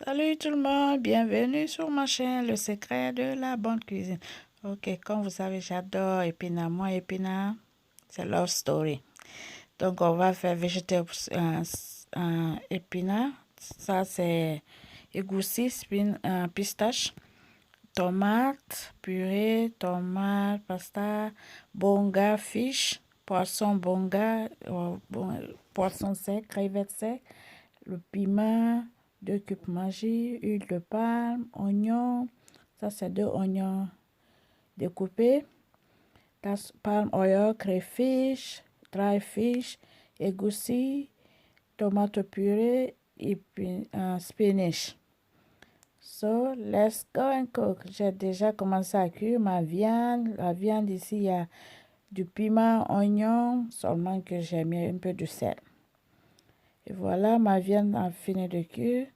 Salut tout le monde, bienvenue sur ma chaîne Le Secret de la Bonne Cuisine. Ok, comme vous savez, j'adore épinards. Moi, épinards, c'est love story. Donc, on va faire végétal épinards. Ça, c'est égoussi, pistache, tomate, purée, tomate, pasta, bonga, fish, poisson bonga, poisson sec, crevette sec, le piment, 2 cubes Maggi, huile de palme, oignon, ça c'est 2 oignons découpés, palm oil, crayfish, dry fish, égoussi, tomate purée et puis spinach. So, let's go and cook. J'ai déjà commencé à cuire ma viande. La viande ici, il y a du piment, oignon, seulement que j'ai mis un peu de sel. Et voilà, ma viande a fini de cuire.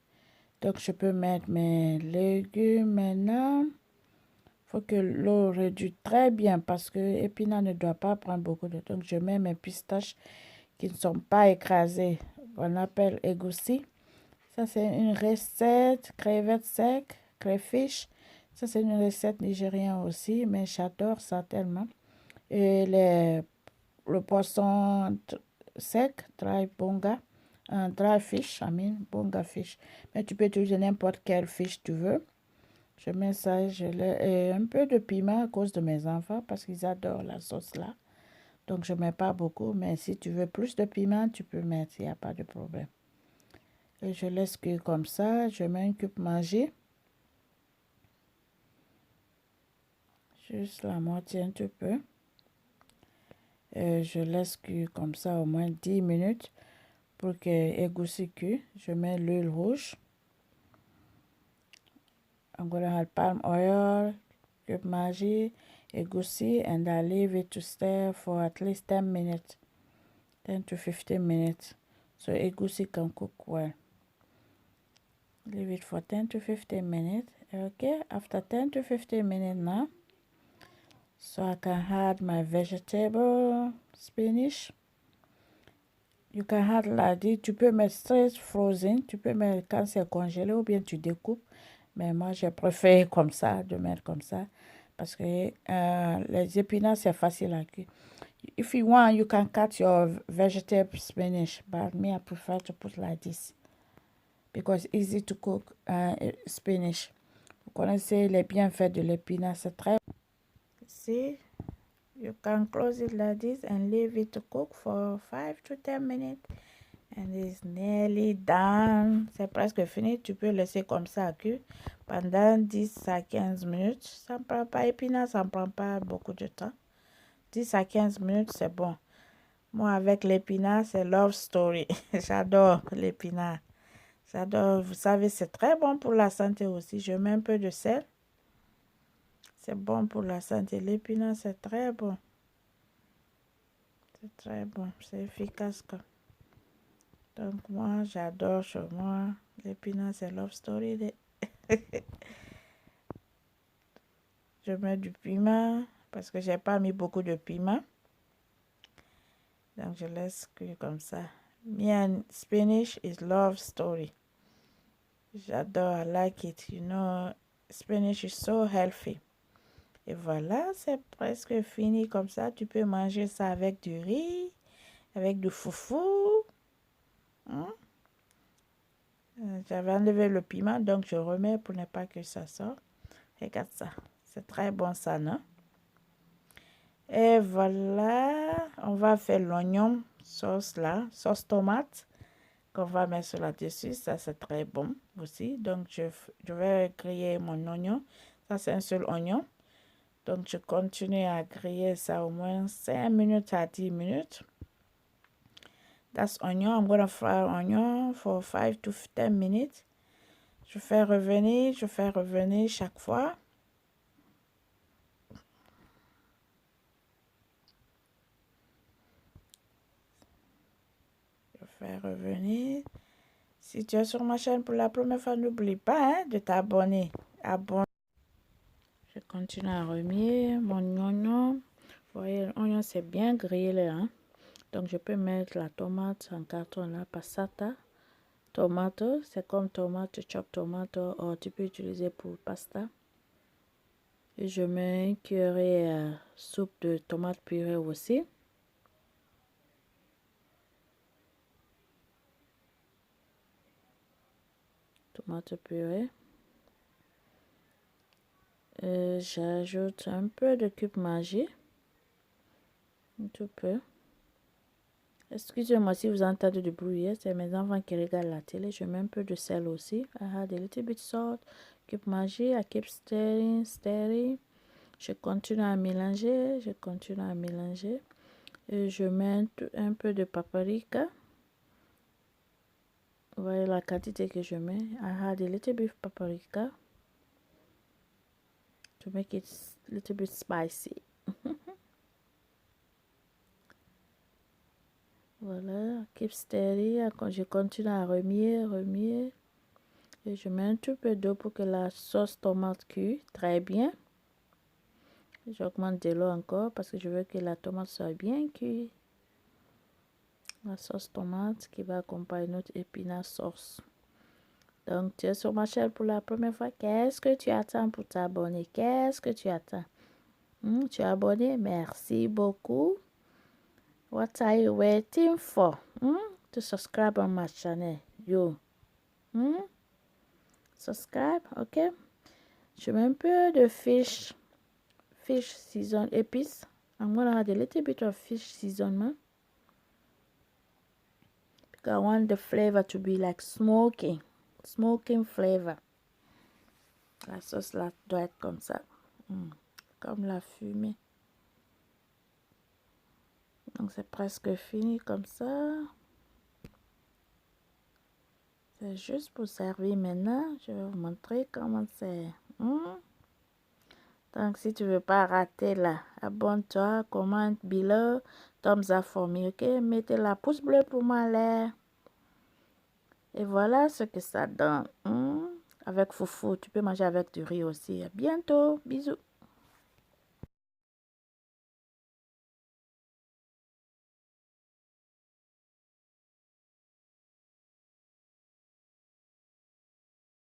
Donc, je peux mettre mes légumes maintenant. Il faut que l'eau réduise très bien parce que l'épinard ne doit pas prendre beaucoup de temps. Donc, je mets mes pistaches qui ne sont pas écrasées. On appelle égoussi. Ça, c'est une recette crevettes secs, crayfish. Ça, c'est une recette nigérienne aussi, mais j'adore ça tellement. Et le poisson sec, dry bonga. Un dry fish, bonga fish. Mais tu peux utiliser n'importe quel fish tu veux. Je mets ça, et un peu de piment à cause de mes enfants parce qu'ils adorent la sauce là. Donc je mets pas beaucoup, mais si tu veux plus de piment, tu peux mettre, il n'y a pas de problème. Et je laisse cuire comme ça. Je mets un cube Maggi. Juste la moitié un petit peu. Et je laisse cuire comme ça au moins 10 minutes pour que égoussi cuit. Je mets l'huile rouge. I'm going to add palm oil, cube Maggi, égoussi, and I leave it to stir for at least 10 minutes, 10 to 15 minutes, so égoussi can cook well. Leave it for 10 to 15 minutes. Okay, after 10 to 15 minutes now, so I can add my vegetable, spinach. You can add like this. Tu peux mettre straight frozen, tu peux mettre quand c'est congelé ou bien tu découpes. Mais moi, je préfère comme ça, de mettre comme ça. Parce que les épinards, c'est facile à cuire. If you want, you can cut your vegetable spinach. But me, I prefer to put like this. Because easy to cook spinach. Vous connaissez les bienfaits de l'épinard, c'est très... See, you can close it like this and leave it to cook for 5 to 10 minutes. And it's nearly done. C'est presque fini. Tu peux laisser comme ça à cuire pendant 10 à 15 minutes. Ça ne prend pas épinard, ça ne prend pas beaucoup de temps. 10 à 15 minutes, c'est bon. Moi, avec l'épinard, c'est love story. J'adore l'épinard. J'adore. Vous savez, c'est très bon pour la santé aussi. Je mets un peu de sel. C'est bon pour la santé. L'épinard, c'est très bon. C'est très bon. C'est efficace, quoi. Donc, moi, j'adore chez moi. L'épinard, c'est love story. Je mets du piment parce que j'ai pas mis beaucoup de piment. Donc, je laisse cuire comme ça. Me and spinach is love story. J'adore, I like it. You know, spinach is so healthy. Et voilà, c'est presque fini comme ça. Tu peux manger ça avec du riz, avec du foufou. J'avais enlevé le piment, donc je remets pour ne pas que ça sorte. Regarde ça. C'est très bon ça, non? Et voilà, on va faire l'oignon sauce là, sauce tomate qu'on va mettre là-dessus. Ça, c'est très bon aussi. Donc, je vais griller mon oignon. Ça, c'est un seul oignon. Donc, je continue à griller ça au moins 5 minutes à 10 minutes. That's onion. I'm going to fry onion for 5 to 10 minutes. Je fais revenir chaque fois. Je fais revenir. Si tu es sur ma chaîne pour la première fois, n'oublie pas de t'abonner. Je continue à remuer mon oignon. Vous voyez, l'oignon c'est bien grillé là. Donc je peux mettre la tomate en carton là, passata. Tomato, c'est comme tomate, chop tomato, ou tu peux utiliser pour pasta. Et je mets une cuillerée soupe de tomate purée aussi. Tomate purée. J'ajoute un peu de cube Maggi. Un tout peu. Excusez-moi si vous entendez du bruit, c'est mes enfants qui regardent la télé. Je mets un peu de sel aussi. I add a little bit salt, cube Maggi, I keep stirring, stirring. Je continue à mélanger, je continue à mélanger. Et je mets un peu de paprika. Vous voyez la quantité que je mets. I add a little bit of paprika to make it a little bit spicy. Voilà, keep steady. Je continue à remuer. Et je mets un tout peu d'eau pour que la sauce tomate cuise très bien. J'augmente de l'eau encore parce que je veux que la tomate soit bien cuite. La sauce tomate qui va accompagner notre épinards sauce. Donc, tu es sur ma chaîne pour la première fois. Qu'est-ce que tu attends pour t'abonner? Qu'est-ce que tu attends? Tu es abonné? Merci beaucoup. What are you waiting for? To subscribe on my channel. You. Subscribe, ok? Je mets un peu de fish season épices. I'm gonna add a little bit of fish seasoning. Because I want the flavor to be like smoking flavor. La sauce là doit être comme ça. Comme la fumée. Donc c'est presque fini comme ça. C'est juste pour servir maintenant. Je vais vous montrer comment c'est. Donc si tu veux pas rater là, abonne-toi, commente below, thumbs up for me, ok? Mettez la pouce bleu pour moi l'air. Et voilà ce que ça donne. Avec foufou, tu peux manger avec du riz aussi. À bientôt, bisous.